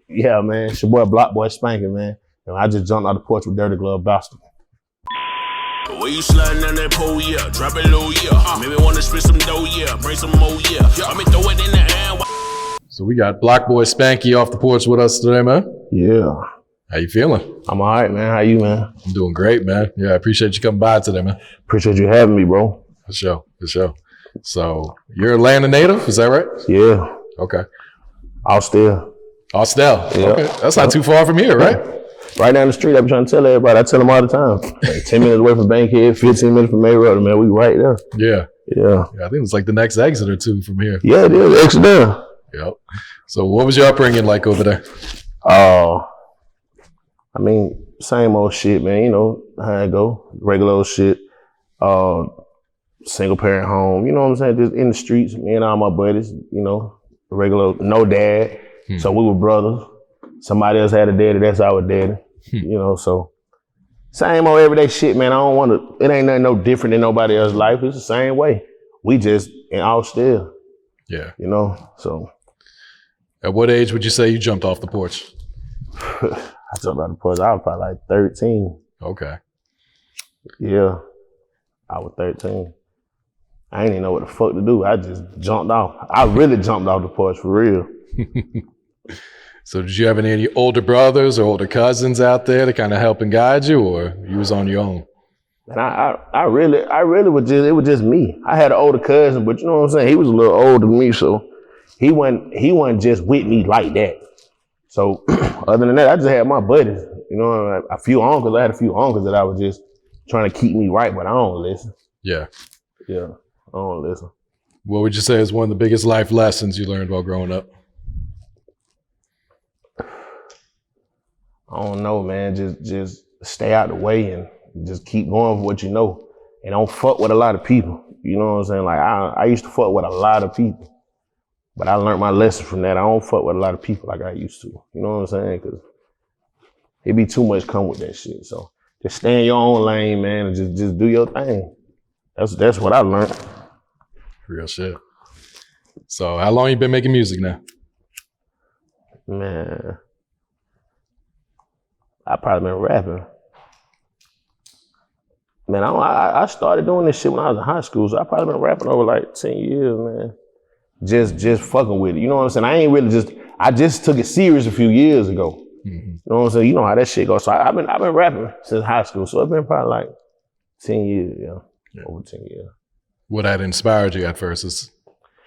Yeah, man. It's your boy Blockboy Spanky, man. And I just jumped out the porch with Dirty Glove Bastard. Where you sliding on that pole, yeah. Drop it low, yeah. Maybe wanna spit some dough, yeah. Bring some more, yeah. Let me throw it in the air. So we got Blockboy Spanky off the porch with us today, man. Yeah. How you feeling? I'm all right, man. How you, man? I'm doing great, man. Yeah, I appreciate you coming by today, man. Appreciate you having me, bro. For sure, for sure. So you're a Atlanta native, is that right? Yeah. Okay. Austell. Austell. Yeah. Okay. That's not too far from here, right? Right down the street. I be trying to tell everybody. I tell them all the time. Like 10 minutes away from Bankhead, 15 minutes from May Road, man. We right there. Yeah. Yeah. I think it's like the next exit or two from here. Yeah, it is. Exit down. Yep. So what was your upbringing like over there? I mean, same old shit, man. You know how it go. Regular old shit. Single parent home. You know what I'm saying? Just in the streets. Me and all my buddies, you know, regular, no dad. So we were brothers. Somebody else had a daddy, that's our daddy. You know, so same old everyday shit, man. I don't want to, it ain't nothing no different than nobody else's life. It's the same way. We just in Austell. Yeah. You know, so. At what age would you say you jumped off the porch? I jumped off the porch, I was probably like 13. Okay. Yeah, I was 13. I ain't even know what the fuck to do. I just jumped off. I really jumped off the porch for real. So did you have any older brothers or older cousins out there to kind of help and guide you, or you was on your own? And I really was just, it was just me. I had an older cousin, but you know what I'm saying? He was a little older than me, so he wasn't just with me like that. So other than that, I just had my buddies, you know, a few uncles. I had a few uncles that I was just trying to keep me right, but I don't listen. Yeah. Yeah, I don't listen. What would you say is one of the biggest life lessons you learned while growing up? I don't know, man. Just stay out the way and just keep going for what you know. And don't fuck with a lot of people. You know what I'm saying? Like I used to fuck with a lot of people. But I learned my lesson from that. I don't fuck with a lot of people like I used to. You know what I'm saying? Because it be too much come with that shit. So just stay in your own lane, man, and just do your thing. That's what I learned. Real shit. So how long you been making music now? Man, I probably been rapping. Man, I started doing this shit when I was in high school, so I probably been rapping over like 10 years, man. Just fucking with it. You know what I'm saying? I just took it serious a few years ago. You know what I'm saying? You know how that shit goes. So I've been rapping since high school, so it's been probably like 10 years, yeah. Over 10 years. What had inspired you at first is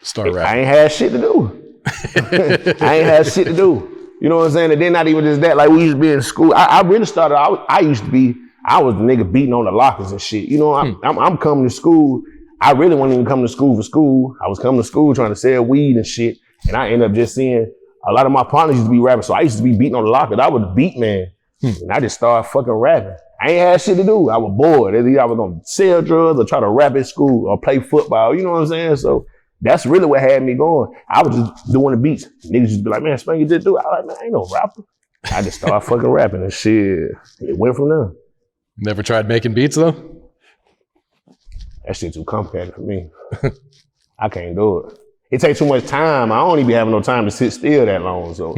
start rapping? I ain't had shit to do. I ain't had shit to do. You know what I'm saying? And then not even just that, like we used to be in school. I really started, I was the nigga beating on the lockers and shit. You know, I'm coming to school. I really wasn't even coming to school for school. I was coming to school trying to sell weed and shit. And I ended up just seeing a lot of my partners used to be rapping. So I used to be beating on the lockers. I was the beat man. And I just started fucking rapping. I ain't had shit to do. I was bored. Either I was gonna sell drugs or try to rap at school or play football. You know what I'm saying? So that's really what had me going. I was just doing the beats. Niggas just be like, man, Spanky just do it. I was like, man, I ain't no rapper. I just started fucking rapping and shit. It went from there. Never tried making beats though? That shit too complicated for me. I can't do it. It takes too much time. I don't even be having no time to sit still that long. So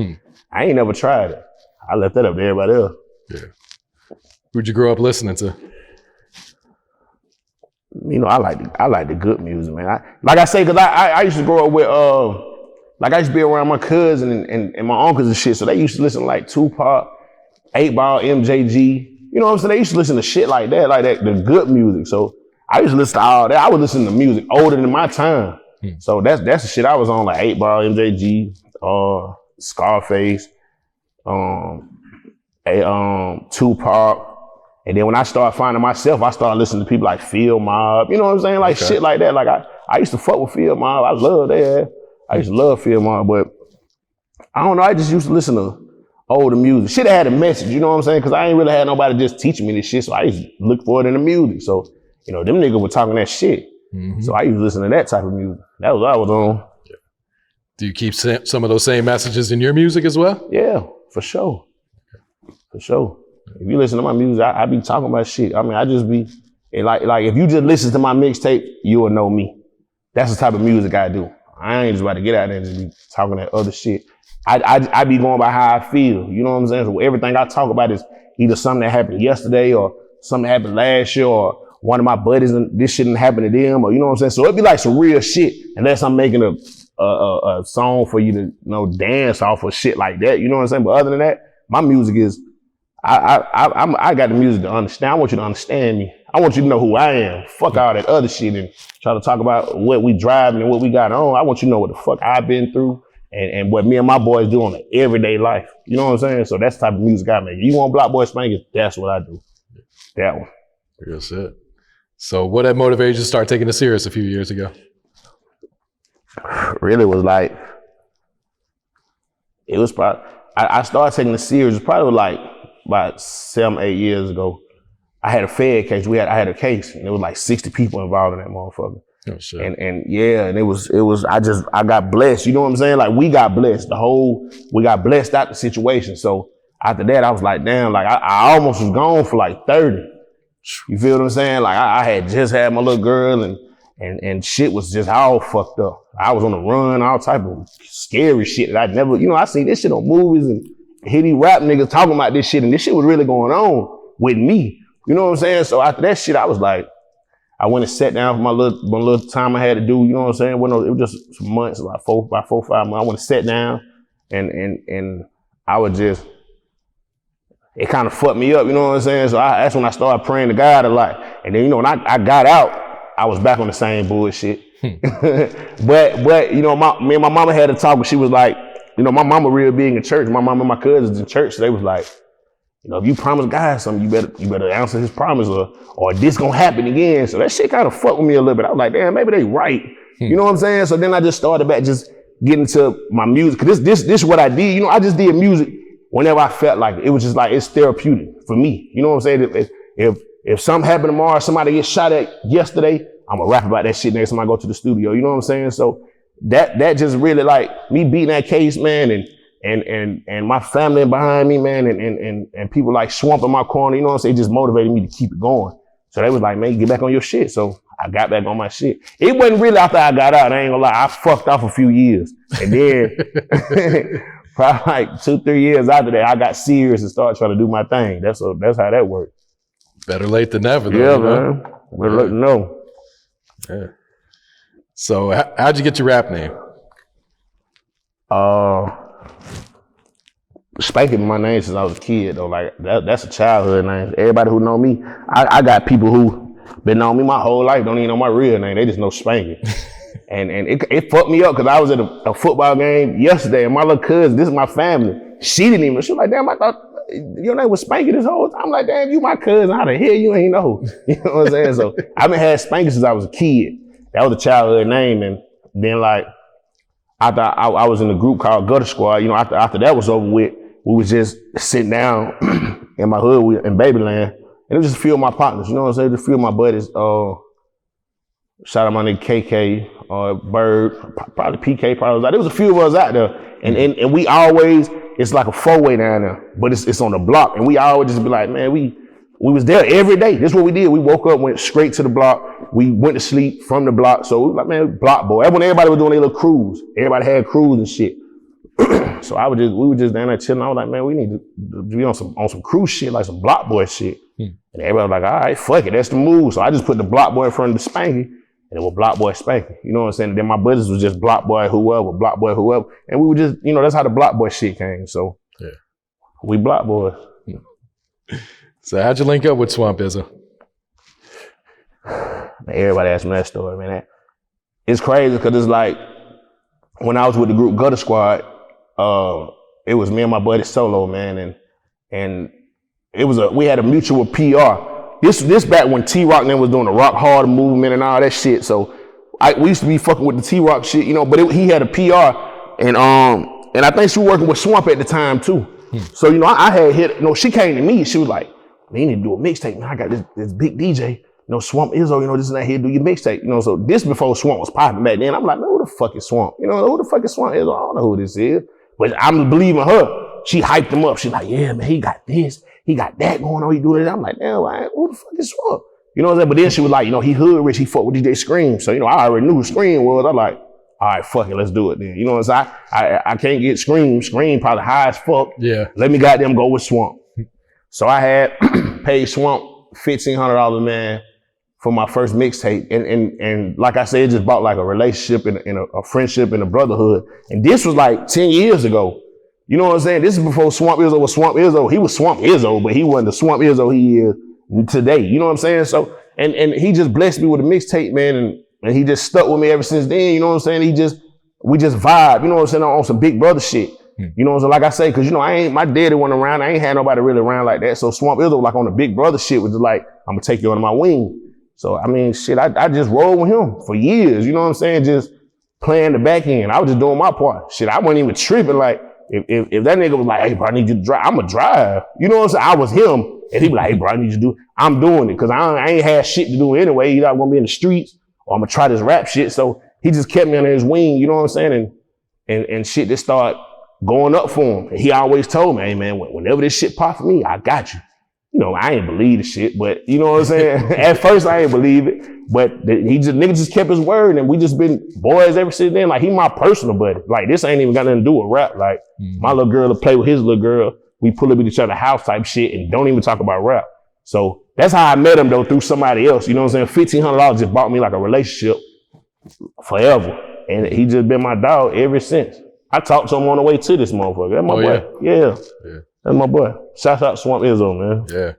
I ain't never tried it. I left that up to everybody else. Yeah. Who'd you grow up listening to? You know, I like the good music, man. Like I say, cause I used to grow up with like I used to be around my cousin and my uncles and shit. So they used to listen to like Tupac, 8 Ball, MJG. You know what I'm saying? They used to listen to shit like that, the good music. So I used to listen to all that. I was listening to music older than my time. So that's the shit I was on, like 8 Ball, MJG, Scarface, Tupac. And then when I started finding myself, I started listening to people like Field Mob. You know what I'm saying? Like shit like that. Like I used to fuck with Field Mob. I love that. I used to love Field Mob, but I don't know. I just used to listen to older music. Shit had a message, you know what I'm saying? Because I ain't really had nobody just teaching me this shit. So I used to look for it in the music. So, you know, them niggas were talking that shit. So I used to listen to that type of music. That was what I was on. Yeah. Do you keep some of those same messages in your music as well? Yeah, for sure. For sure. If you listen to my music, I be talking about shit. I mean, I just be, like if you just listen to my mixtape, you will know me. That's the type of music I do. I ain't just about to get out there and just be talking that other shit. I be going by how I feel. You know what I'm saying? So everything I talk about is either something that happened yesterday or something that happened last year or one of my buddies and this shit didn't happen to them, or you know what I'm saying? So it'd be like some real shit unless I'm making a song for you to dance off or shit like that. You know what I'm saying? But other than that, my music is I got the music to understand. I want you to understand me. I want you to know who I am. Fuck all that other shit and try to talk about what we driving and what we got on. I want you to know what the fuck I've been through and what me and my boys do on the everyday life. You know what I'm saying? So that's the type of music I make. You want Blockboy Spanky? That's what I do. That one. That's it. So what had motivated you to start taking it serious a few years ago? Really was like, it was probably, I started taking it serious, probably like about 7-8 years ago. I had a Fed case. I had a case, and there was like 60 people involved in that motherfucker. Oh shit. And yeah, and it was. I got blessed. You know what I'm saying? Like we got blessed. We got blessed out the situation. So after that, I was like, damn. Like I almost was gone for like 30. You feel what I'm saying? Like I had just had my little girl, and shit was just all fucked up. I was on the run, all type of scary shit that I'd never. I seen this shit on movies and hear these rap niggas talking about this shit, and this shit was really going on with me. You know what I'm saying? So after that shit, I was like, I went and sat down for my little time I had to do. You know what I'm saying? It was just some months, about 4 or 5 months. I went and sat down, and I was just. It kind of fucked me up, you know what I'm saying? So that's when I started praying to God a lot. And then, when I got out, I was back on the same bullshit. but me and my mama had a talk, but she was like, my mama real big in church. My mama and my cousins in church, so they was like, if you promise God something, you better answer his promise or this gonna happen again. So that shit kind of fucked with me a little bit. I was like, damn, maybe they right. You know what I'm saying? So then I just started back just getting to my music. Cause this is what I did. I just did music whenever I felt like it was just like, it's therapeutic for me. You know what I'm saying? If something happened tomorrow, somebody gets shot at yesterday, I'm gonna rap about that shit next time I go to the studio. You know what I'm saying? So that just really like me beating that case, man, and my family behind me, man, and people like Swamp in my corner, you know what I'm saying? It just motivated me to keep it going. So they was like, man, get back on your shit. So I got back on my shit. It wasn't really after I got out, I ain't gonna lie. I fucked off a few years. And then probably like 2-3 years after that, I got serious and started trying to do my thing. That's how that worked. Better late than never, though. Yeah, man. Better let them know. Yeah. So how'd you get your rap name? Spanky my name since I was a kid, though. Like that's a childhood name. Everybody who know me, I got people who been knowing me my whole life, don't even know my real name. They just know Spanky. and it fucked me up because I was at a football game yesterday, and my little cousin, this is my family, she didn't even, she was like, damn, I thought your name was Spanky this whole time. I'm like, damn, you my cousin, how the hell you ain't know? You know what I'm saying? So I've been had Spanky since I was a kid. That was a childhood name. And then like, after I was in a group called Gutter Squad, after that was over with, we was just sitting down in my hood in Babyland, and it was just a few of my partners, you know what I'm saying? Just a few of my buddies. Shout out my nigga KK, Bird, probably PK, probably was out. There was a few of us out there, and we always, it's like a 4-way down there, but it's on the block, and we always just be like, man, we was there every day. This is what we did. We woke up, went straight to the block. We went to sleep from the block. So we were like, man, block boy. That's when everybody was doing their little cruise. Everybody had crews and shit. So we were just down there chilling. I was like, man, we need to be on some cruise shit, like some block boy shit. And everybody was like, all right, fuck it, that's the move. So I just put the block boy in front of the Spanky, and it was Block Boy Spanky. You know what I'm saying? And then my buddies was just Block Boy whoever. And we were just, that's how the Block Boy shit came. So yeah, we Block Boys. So how'd you link up with Swamp Izzo? Everybody asks me that story, man. It's crazy because it's like, when I was with the group Gutter Squad, it was me and my buddy Solo, man, and we had a mutual PR. This back when T-Rock then was doing the Rock Hard movement and all that shit. So we used to be fucking with the T-Rock shit, but he had a PR, and I think she was working with Swamp at the time too. So I had hit. She came to me. She was like, man, you need to do a mixtape, man. I got this big DJ. Swamp Izzo, this and that, here, do your mixtape. So this before Swamp was popping back then. I'm like, man, who the fuck is Swamp? Who the fuck is Swamp Izzo? I don't know who this is. But I'm believing her. She hyped him up. She's like, yeah, man, he got this. He got that going on. He doing it. I'm like, damn, man, who the fuck is Swamp? You know what I'm saying? But then she was like, he hood rich. He fuck with DJ Scream. So, I already knew who Scream was. I'm like, all right, fuck it, let's do it then. You know what I'm saying? I can't get Scream probably high as fuck. Yeah. Let me goddamn go with Swamp. So I had paid Swamp $1,500, man, for my first mixtape. And like I said, it just bought like a relationship and a friendship and a brotherhood. And this was like 10 years ago. You know what I'm saying? This is before Swamp Izzo was Swamp Izzo. He was Swamp Izzo, but he wasn't the Swamp Izzo he is today. You know what I'm saying? So, and he just blessed me with a mixtape, man, and he just stuck with me ever since then. You know what I'm saying? We just vibe, you know what I'm saying, on some big brother shit. You know what I'm saying? Like I say, cause you know, my daddy wasn't around. I ain't had nobody really around like that. So Swamp Izzo, like on the big brother shit, was just like, I'm gonna take you under my wing. So, I mean, shit, I just rolled with him for years. You know what I'm saying? Just playing the back end. I was just doing my part. Shit, I wasn't even tripping. Like, if that nigga was like, hey, bro, I need you to drive, I'm gonna drive. You know what I'm saying? I was him. And he be like, hey, bro, I need you to do, I'm doing it. Cause I ain't had shit to do anyway. Either I'm gonna be in the streets or I'm gonna try this rap shit. So he just kept me under his wing, you know what I'm saying? And shit just started going up for him. And he always told me, hey man, whenever this shit pop for me, I got you. You know, I ain't believe the shit, but you know what I'm saying? At first I ain't believe it, but nigga just kept his word, and we just been boys ever since then. Like, he my personal buddy. Like, this ain't even got nothing to do with rap. Like, my little girl to play with his little girl. We pull up at each other's house type shit and don't even talk about rap. So that's how I met him though, through somebody else. You know what I'm saying? $1,500 just bought me like a relationship forever. And he just been my dog ever since. I talked to him on the way to this motherfucker. That's my boy. Yeah. That's my boy. Shout out to Swamp Izzo, man. Yeah.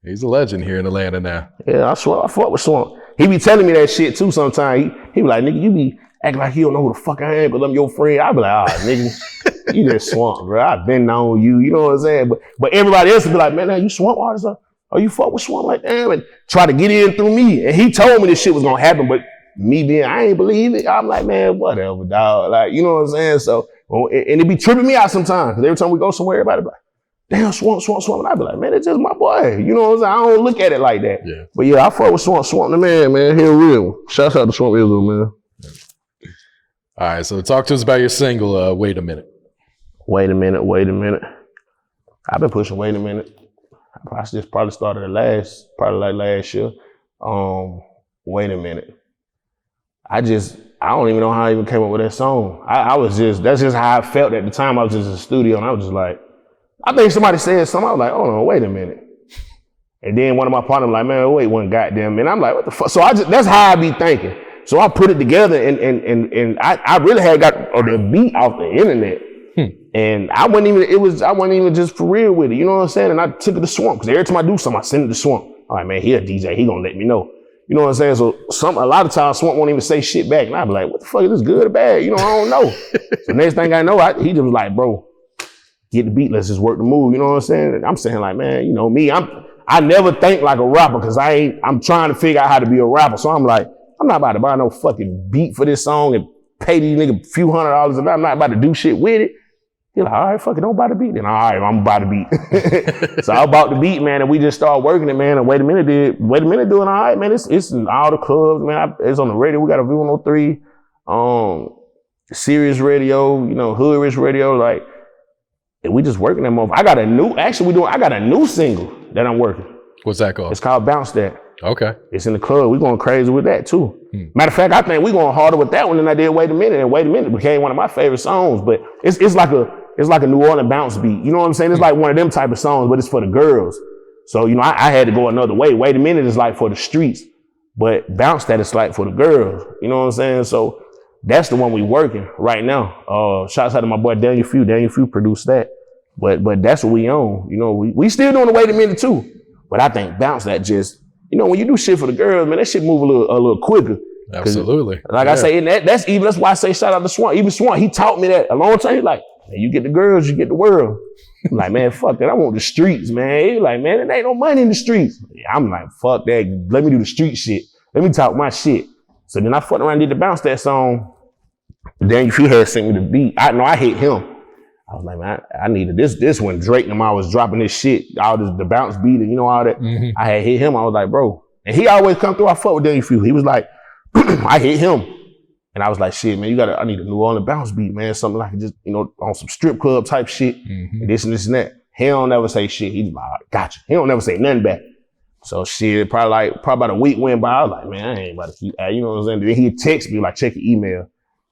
He's a legend here in Atlanta now. Yeah, I swear I fuck with Swamp. He be telling me that shit too sometimes. He be like, nigga, you be acting like you don't know who the fuck I am, but I'm your friend. I be like, nigga, you just Swamp, bro. I've been on you. You know what I'm saying? But everybody else would be like, man, now you Swamp artist? Or you fuck with Swamp? Like, damn, and try to get in through me. And he told me this shit was gonna happen, but me being, I ain't believe it. I'm like, man, whatever, dog. Like, you know what I'm saying? So, and it be tripping me out sometimes, because every time we go somewhere, everybody be like, damn, Swamp. And I be like, man, it's just my boy. You know what I'm saying? I don't look at it like that. Yeah. But yeah, I fuck with Swamp the man. He a real. Shout out to Swamp Izzo, man. All right, so talk to us about your single, Wait a Minute. Wait a minute. I've been pushing Wait a Minute. I just probably started last year. Wait a minute. I don't even know how I even came up with that song. That's just how I felt at the time. I was just in the studio and I was just like, I think somebody said something. I was like, hold on, wait a minute. And then one of my partners was like, man, wait one goddamn minute. I'm like, what the fuck? So that's how I be thinking. So I put it together and I really had got the beat off the internet. And I wasn't even just for real with it. You know what I'm saying? And I took it to Swamp, because every time I do something, I send it to Swamp. I'm like, man, he a DJ, he gonna let me know. You know what I'm saying? So a lot of times Swamp won't even say shit back. And I be like, what the fuck, is this good or bad? You know, I don't know. So next thing I know, he just was like, bro, get the beat, let's just work the move. You know what I'm saying? And I'm saying like, man, you know me, I never think like a rapper, because I'm trying to figure out how to be a rapper. So I'm like, I'm not about to buy no fucking beat for this song and pay these niggas a few $100s, and I'm not about to do shit with it. He's like, all right, fuck it, don't buy the beat. Then all right, I'm about the beat. So I bought the beat, man, and we just started working it, man. And Wait a Minute doing all right, man. It's in all the clubs, man. It's on the radio. We got a V103, Sirius radio, you know, Hood Rich radio, like, and we just working that motherfucker. I got a new single that I'm working. What's that called? It's called Bounce That. Okay. It's in the club. We're going crazy with that too. Matter of fact, I think we're going harder with that one than I did Wait a Minute. And Wait a Minute became one of my favorite songs. But it's like a New Orleans bounce beat. You know what I'm saying? It's like one of them type of songs, but it's for the girls. So, you know, I had to go another way. Wait a Minute is like for the streets, but Bounce That is like for the girls. You know what I'm saying? So that's the one we working right now. Shouts out to my boy Daniel Few. Daniel Few produced that. But that's what we own. You know, we still doing the Wait a Minute too. But I think Bounce That just, you know, when you do shit for the girls, man, that shit move a little quicker. Absolutely. Like I say, and that's why I say shout out to Swamp. Even Swamp, he taught me that a long time. He's like, man, you get the girls, you get the world. I'm like, man, fuck that. I want the streets, man. He's like, man, there ain't no money in the streets. I'm like, fuck that. Let me do the street shit. Let me talk my shit. So then I fucked around and did the Bounce That song. Then if you had sent me the beat, I hit him. I was like, man, I needed this when Drake and I was dropping this shit, all this, the bounce beat and you know, all that. I had hit him. I was like, bro. And he always come through. I fuck with Daniel Few. He was like, I hit him. And I was like, shit, man, I need a New Orleans bounce beat, man. Something like just, you know, on some strip club type shit. And this and that. He don't never say shit. He's like, gotcha. He don't never say nothing back. So shit, probably about a week went by. I was like, man, I ain't about to keep, you know what I'm saying? Then he'd text me, like, check your email.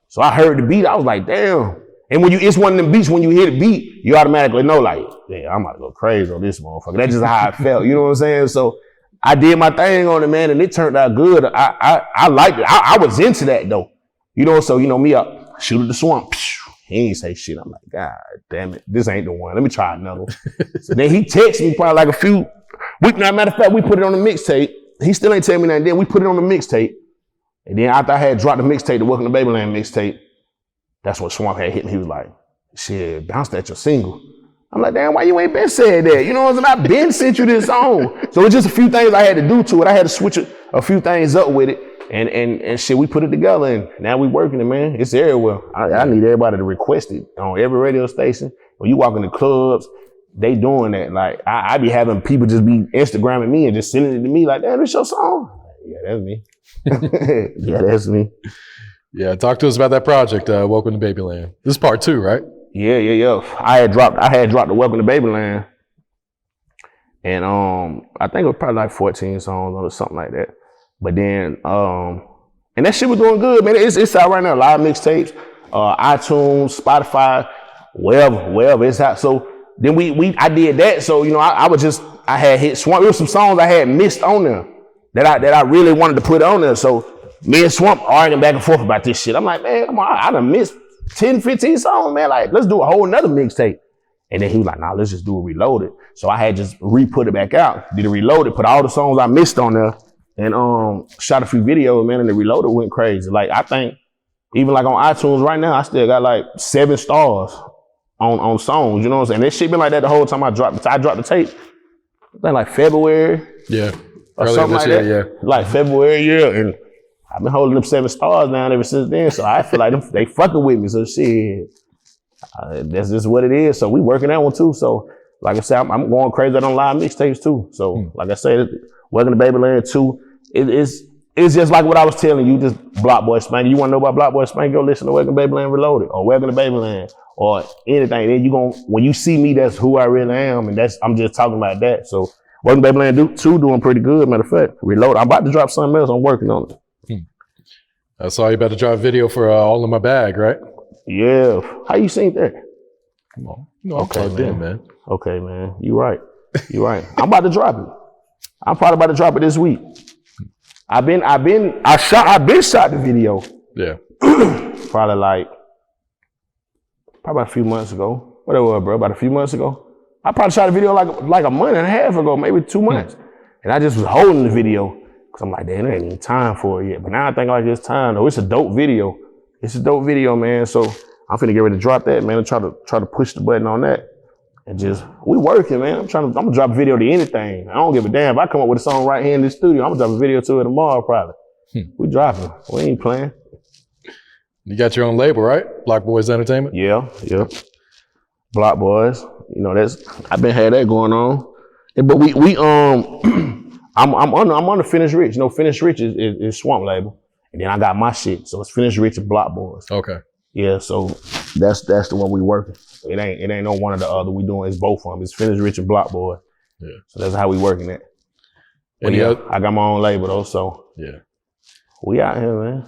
So I heard the beat, I was like, damn. And it's one of them beats, when you hear the beat, you automatically know, like, yeah, I'm about to go crazy on this motherfucker. That's just how I felt, you know what I'm saying? So I did my thing on it, man, and it turned out good. I liked it. I was into that, though. You know, so, you know, me up, shoot at the swamp. He ain't say shit. I'm like, God damn it, this ain't the one. Let me try another one. So then he texted me probably like a few weeks. Matter of fact, we put it on the mixtape. He still ain't tell me nothing. Then we put it on the mixtape. And then after I had dropped the mixtape, the Welcome to Babyland mixtape, that's when Swamp had hit me. He was like, shit, bounced at your single. I'm like, damn, why you ain't been said that? You know what I'm saying? I've been sent you this song. So it's just a few things I had to do to it. I had to switch a few things up with it. And shit, we put it together, and now we working it, man. It's everywhere. I need everybody to request it on every radio station. When you walk in the clubs, they doing that. Like, I be having people just be Instagramming me and just sending it to me like, damn, this your song? Yeah, that's me. Yeah, that's me. Yeah, talk to us about that project, Welcome to Babyland. This is part 2, right? Yeah. I had dropped the Welcome to Babyland, and I think it was probably like 14 songs or something like that. But then, and that shit was doing good, man. It's out right now, live mixtapes, iTunes, Spotify, wherever it's out. So then I did that. So, you know, I had hit Swamp. There were some songs I had missed on there that I really wanted to put on there. So me and Swamp arguing back and forth about this shit. I'm like, man, come on, I done missed 10, 15 songs, man. Like, let's do a whole nother mixtape. And then he was like, nah, let's just do a Reloaded. So I had just re-put it back out, did a Reloaded, put all the songs I missed on there, and shot a few videos, man, and the Reloaded went crazy. Like, I think even like on iTunes right now, I still got like 7 stars on songs, you know what I'm saying? That shit been like that the whole time I dropped the tape. I think like February. Yeah. Or something like that. Yeah. Like February, yeah. And I've been holding them 7 stars down ever since then. So I feel like they fucking with me. So shit, that's just what it is. So we working that one too. So like I said, I'm going crazy on live mixtapes too. So like I said, Welcome to Babyland 2. It's just like what I was telling you, just Blockboy Spanky. You want to know about Blockboy Spanky? Go listen to Welcome to Babyland Reloaded or Welcome to Babyland or anything. Then when you see me, that's who I really am, and I'm just talking about that. So Welcome to Babyland 2 doing pretty good. Matter of fact, Reloaded. I'm about to drop something else. I'm working on it. I saw you about to drop a video for All in My Bag, right? Yeah. How you seen that? Come on. You know, I'm plugged in, man. Okay, man. You right. I'm about to drop it. I'm probably about to drop it this week. I've been shot the video. Yeah. probably about a few months ago. Whatever, bro. About a few months ago. I probably shot a video like a month and a half ago, maybe 2 months. And I just was holding the video because I'm like, damn, there ain't even time for it yet. But now I think like it's time though. It's a dope video. Man. So I'm finna get ready to drop that, man, and try to push the button on that. And just, we working, man. I'm gonna drop a video to anything. I don't give a damn. If I come up with a song right here in the studio, I'm gonna drop a video to it tomorrow probably. We dropping. We ain't playing. You got your own label, right? Block Boyz Entertainment? Yeah. Block Boyz. You know, I've been had that going on. But I'm under Finish Rich. You know, Finish Rich is Swamp label. And then I got my shit. So it's Finish Rich and Block Boyz. Okay. Yeah, so that's the one we working. It ain't no one or the other. We doing it's both of them. It's Finish Rich and Block Boyz. Yeah. So that's how we working it. I got my own label though, so yeah. We out here, man.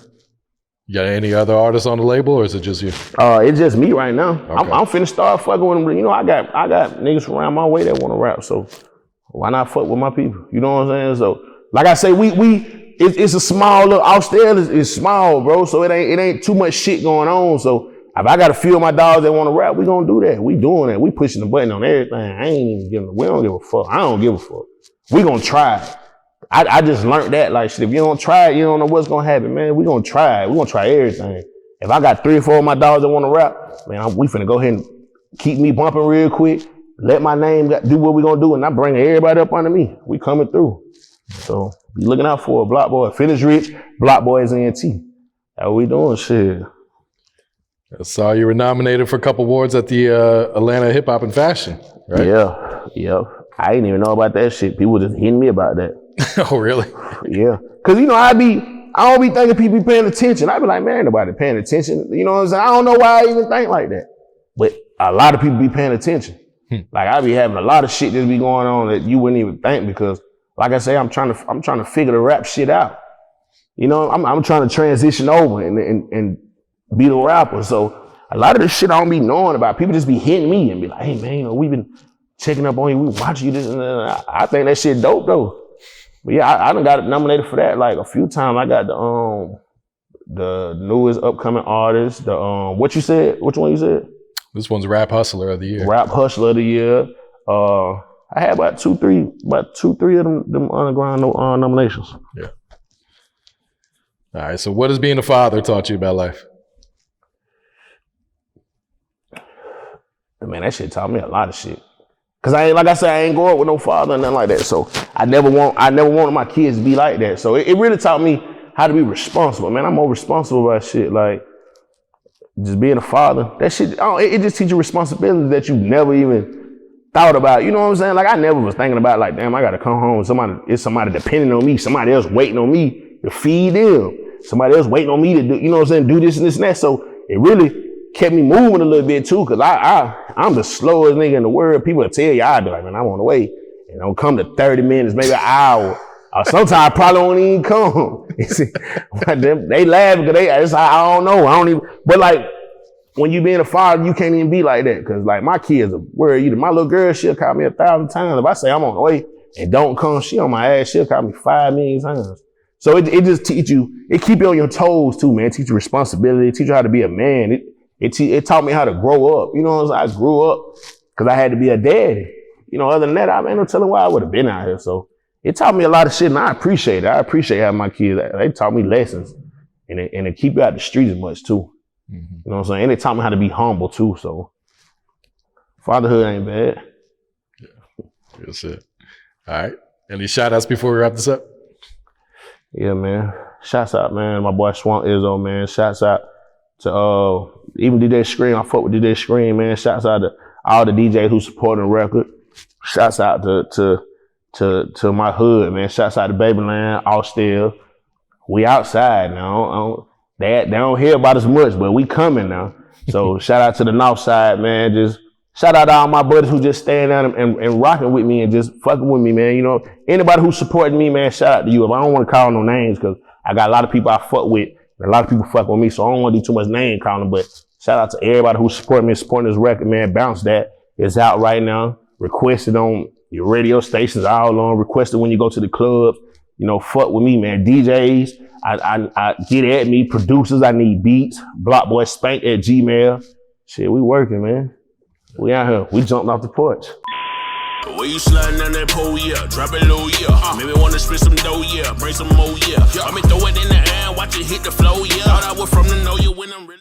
You got any other artists on the label, or is it just you? It's just me right now. Okay. I'm finna start fucking with them. You know, I got niggas from around my way that want to rap. So why not fuck with my people? You know what I'm saying? So like I say, it's a small little Austell is small, bro. So it ain't too much shit going on. So if I got a few of my dogs that want to rap, we gonna do that. We doing that. We pushing the button on everything. We don't give a fuck. I don't give a fuck. We gonna try it. I just learned that, like, shit, if you don't try it, you don't know what's gonna happen, man. We gonna try it. We gonna try everything. If I got 3 or 4 of my dogs that want to rap, man, we finna go ahead and keep me bumping real quick. Let my name do what we gonna do, and I bring everybody up under me. We coming through. So be looking out for a Block Boy. Finish Rich, Block Boyz NT. How we doing, shit? I saw you were nominated for a couple awards at the Atlanta Hip Hop and Fashion, right? Yeah. I didn't even know about that shit. People just hitting me about that. Oh, really? Yeah. Cause you know, I don't be thinking people be paying attention. I be like, man, ain't nobody paying attention. You know what I'm saying? I don't know why I even think like that. But a lot of people be paying attention. Like I be having a lot of shit that be going on that you wouldn't even think because, like I say, I'm trying to figure the rap shit out. You know, I'm trying to transition over and be the rapper. So a lot of this shit I don't be knowing about. People just be hitting me and be like, hey man, you know, we been checking up on you, we watching you this and that. I think that shit dope though. But yeah, I done got nominated for that like a few times. I got the newest upcoming artist, what you said? Which one you said? This one's Rap Hustler of the Year. Rap Hustler of the Year. I had about two, three of them underground nominations. Yeah. All right, so what has being a father taught you about life? Man, that shit taught me a lot of shit. Cause I ain't grow up with no father or nothing like that. So I never wanted my kids to be like that. So it really taught me how to be responsible. Man, I'm more responsible about shit. Like just being a father, that shit, it just teaches you responsibility that you never even thought about. You know what I'm saying? Like I never was thinking about like, damn, I gotta come home. Somebody depending on me. Somebody else waiting on me to feed them. Somebody else waiting on me to do, you know what I'm saying? Do this and this and that. So it really kept me moving a little bit too, cause I'm the slowest nigga in the world. People will tell you, I'd be like, man, I'm on the way. And don't come to 30 minutes, maybe an hour. Or sometimes I probably won't even come. They laugh because I don't know. But like, when you being a father, you can't even be like that. Cause like my kids are worried. My little girl, she'll call me 1,000 times. If I say I'm on the way and don't come, she on my ass, she'll call me 5 million times. So it just teach you, it keep you on your toes too, man. It teach you responsibility, it teach you how to be a man. It taught me how to grow up. You know what I'm saying? I grew up because I had to be a daddy. You know, other than that, I ain't no telling why I would have been out here. So it taught me a lot of shit, and I appreciate it. I appreciate having my kids. They taught me lessons, and it keep you out the streets as much too. Mm-hmm. You know what I'm saying? And it taught me how to be humble too. So fatherhood ain't bad. Yeah, good shit. All right. Any shout outs before we wrap this up? Yeah, man. Shouts out, man. My boy Swamp Izzo, man. Shouts out to even DJ Scream. I fuck with DJ Scream, man. Shouts out to all the DJs who supporting the record. Shouts out to my hood, man. Shouts out to Babyland, Austell. We outside now. They don't hear about us much, but we coming now. So shout out to the North Side, man. Just shout out to all my buddies who just staying down and rocking with me and just fucking with me, man. You know, anybody who's supporting me, man, shout out to you. I don't want to call no names because I got a lot of people I fuck with. And a lot of people fuck with me, so I don't want to do too much name calling. But shout out to everybody who's supporting me, supporting this record, man. Bounce That is out right now. Requested on your radio stations all on. Requested when you go to the club. You know, fuck with me, man. DJs, I get at me. Producers, I need beats. Blockboy Spanky at Gmail. Shit, we working, man. We out here. We jumping off the porch. The way you sliding down that pole, yeah. Drop it low, yeah. Maybe wanna spit some dough, yeah. Bring some more, yeah. I mean, throw it in the air, watch it hit the flow, yeah. Thought I was from the know you when I'm really